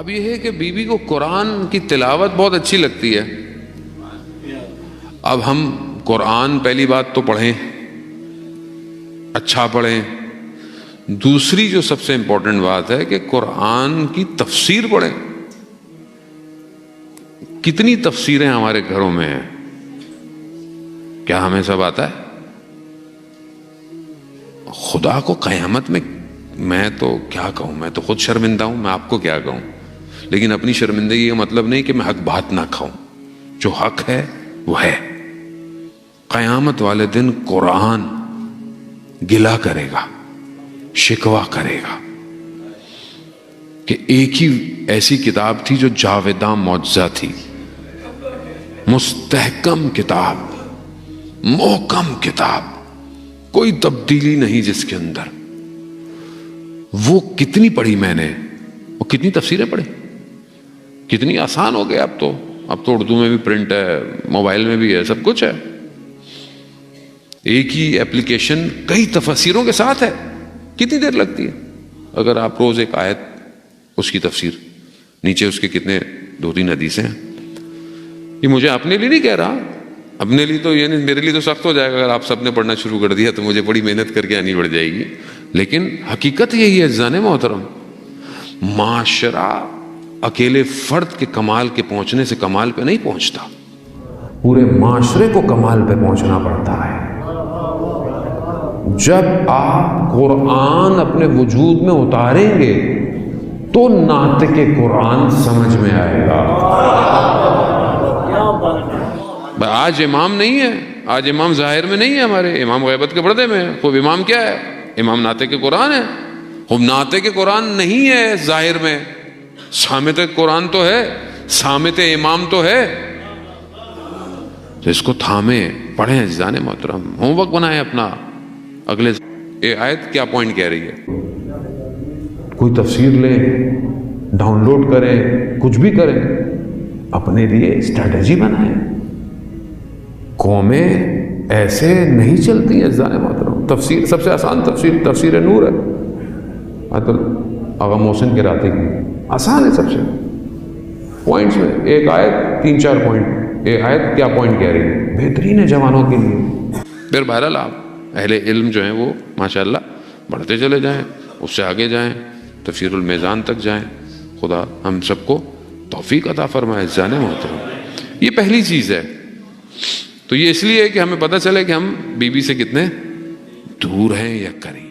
اب یہ ہے کہ بیوی کو قرآن کی تلاوت بہت اچھی لگتی ہے. اب ہم قرآن پہلی بات تو پڑھیں, اچھا پڑھیں. دوسری جو سب سے امپورٹنٹ بات ہے کہ قرآن کی تفسیر پڑھیں. کتنی تفسیریں ہمارے گھروں میں ہیں, کیا ہمیں سب آتا ہے؟ خدا کو قیامت میں تو کیا کہوں, میں تو خود شرمندہ ہوں, میں آپ کو کیا کہوں. لیکن اپنی شرمندگی کا مطلب نہیں کہ میں حق بات نہ کھاؤں, جو حق ہے وہ ہے. قیامت والے دن قرآن گلہ کرے گا, شکوہ کرے گا کہ ایک ہی ایسی کتاب تھی جو جاویداں معجزہ تھی, مستحکم کتاب, محکم کتاب, کوئی تبدیلی نہیں جس کے اندر. وہ کتنی پڑھی میں نے, وہ کتنی تفسیریں پڑھی, کتنی آسان ہو گیا. اب تو اردو میں بھی پرنٹ ہے, موبائل میں بھی ہے, سب کچھ ہے. ایک ہی ایپلیکیشن کئی تفسیروں کے ساتھ ہے. کتنی دیر لگتی ہے اگر آپ روز ایک آیت, اس کی تفسیر, نیچے اس کے کتنے 2-3 حدیثیں ہیں. یہ مجھے اپنے لیے نہیں کہہ رہا, اپنے لیے تو یعنی میرے لیے تو سخت ہو جائے گا اگر آپ سب نے پڑھنا شروع کر دیا تو مجھے بڑی محنت کر کے آنی پڑ جائے گی. لیکن حقیقت یہی ہے عزیزان محترم, معاشرہ اکیلے فرد کے کمال کے پہنچنے سے کمال پہ نہیں پہنچتا, پورے معاشرے کو کمال پہ پہنچنا پڑتا ہے. جب آپ قرآن اپنے وجود میں اتاریں گے تو ناطق قرآن سمجھ میں آئے گا. آج امام نہیں ہے, آج امام ظاہر میں نہیں ہے, ہمارے امام غیبت کے پردے میں. خوب امام کیا ہے؟ امام ناطق قرآن ہے. خوب ناطق قرآن نہیں ہے ظاہر میں, صامت قرآن تو ہے, صامت امام تو ہے. تو اس کو تھامیں, پڑھیں عزیزان محترم, ہوم ورک بنائیں اپنا. اگلے آیت کیا پوائنٹ کہہ رہی ہے, کوئی تفسیر لیں, ڈاؤن لوڈ کریں, کچھ بھی کریں, اپنے لیے اسٹریٹجی بنائیں. قومیں ایسے نہیں چلتی ہیں عزیزان محترم. تفسیر سب سے آسان تفسیر نور ہے, آغا محسن کے راتے کی, آسان ہے سب سے. پوائنٹس میں ایک آیت 3-4 پوائنٹ, ایک آیت کیا پوائنٹ کہہ رہی ہے, بہترین ہے جوانوں کے لیے. پھر بہرحال آپ اہل علم جو ہیں وہ ماشاءاللہ بڑھتے چلے جائیں, اس سے آگے جائیں, تفسیر المیزان تک جائیں. خدا ہم سب کو توفیق عطا فرمائے عزیزان محترم. یہ پہلی چیز ہے. تو یہ اس لیے کہ ہمیں پتہ چلے کہ ہم بیوی سے کتنے دور ہیں یا قریب.